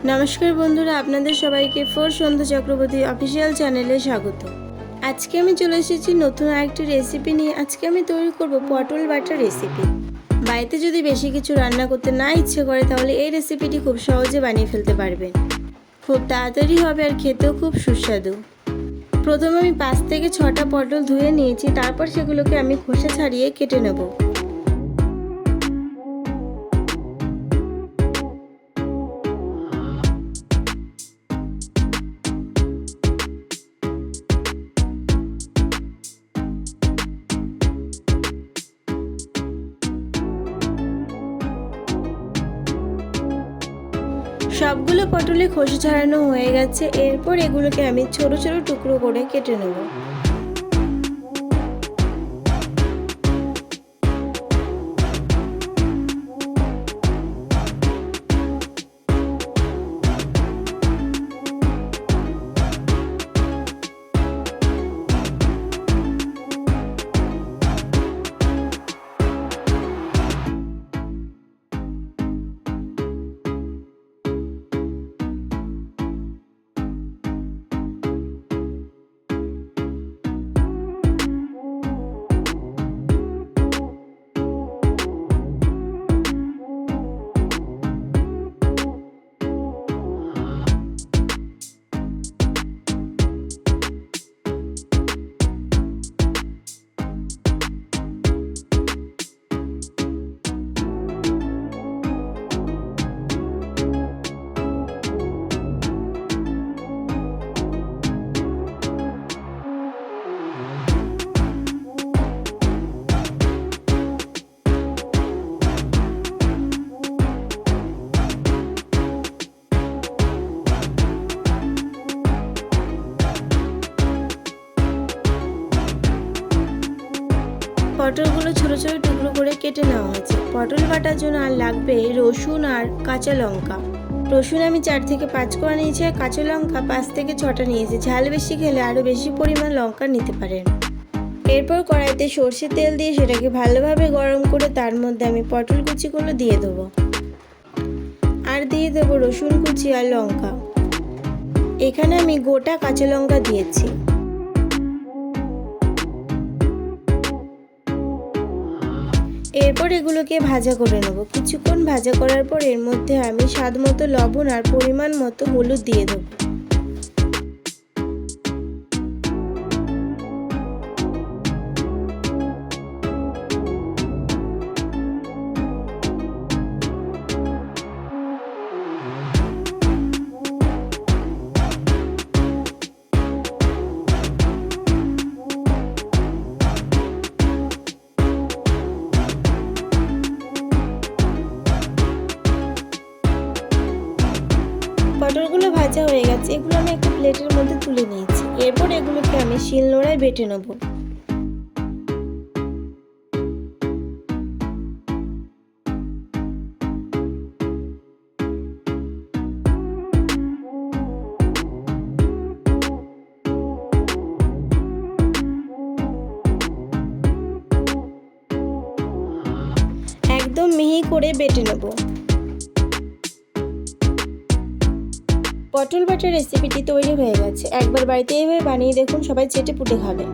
নমস্কার বন্ধুরা, আপনাদের সবাইকে ফোর সন্ধ্যা চক্রবর্তী অফিসিয়াল চ্যানেলে স্বাগত। আজকে আমি চলে এসেছি নতুন আরেকটি রেসিপি নিয়ে। আজকে আমি তৈরি করব পটল বাটা রেসিপি। বাড়িতে যদি বেশি কিছু রান্না করতে না ইচ্ছে করে তাহলে এই রেসিপিটি খুব সহজে বানিয়ে ফেলতে পারবেন। খুব তাড়াতাড়ি হবে আর খেতেও খুব সুস্বাদু। প্রথমে আমি 5 থেকে 6টা পটল ধুয়ে নিয়েছি, তারপর সেগুলোকে আমি খোসা ছাড়িয়ে কেটে নেব। সবগুলো পটলে খোসা ছাড়ানো হয়ে গেছে। এরপর এগুলোকে আমি ছোট ছোট টুকরো করে কেটে নেব। পটলগুলো ছোট ছোট টুকরো করে কেটে নেওয়া হয়েছে। পটল বাটার জন্য আর লাগবে রসুন আর কাঁচা লঙ্কা। রসুন আমি 4 থেকে 5 কোয়া নিয়েছি আর কাঁচা লঙ্কা 5 থেকে 6টা নিয়েছি। ঝাল বেশি খেলে আরও বেশি পরিমাণ লঙ্কা নিতে পারেন। এরপর কড়াইতে সর্ষের তেল দিয়ে সেটাকে ভালোভাবে গরম করে তার মধ্যে আমি পটল কুচিগুলো দিয়ে দেবো আর দিয়ে দেবো রসুন কুচি আর লঙ্কা। এখানে আমি গোটা কাঁচা লঙ্কা দিয়েছি। এরপর এগুলোকে ভাজা করে নেব। কিছুক্ষণ ভাজা করার পর এর মধ্যে আমি স্বাদ মতো লবণ আর পরিমাণ মতো হলুদ দিয়ে দেব। পটলগুলো ভাজা হয়ে গেছে, এগুলো আমি একটা প্লেটের মধ্যে তুলে নিয়েছি। এরপর এগুলোকে আমি শিলনোড়ায় বেটে নেব। একদম মিহি করে বেটে নেব। পটল বাটার রেসিপিটি তৈরি হয়ে গেছে। একবার বাড়িতে এইভাবে বানিয়ে দেখুন, সবাই চেটে পুটে খাবে।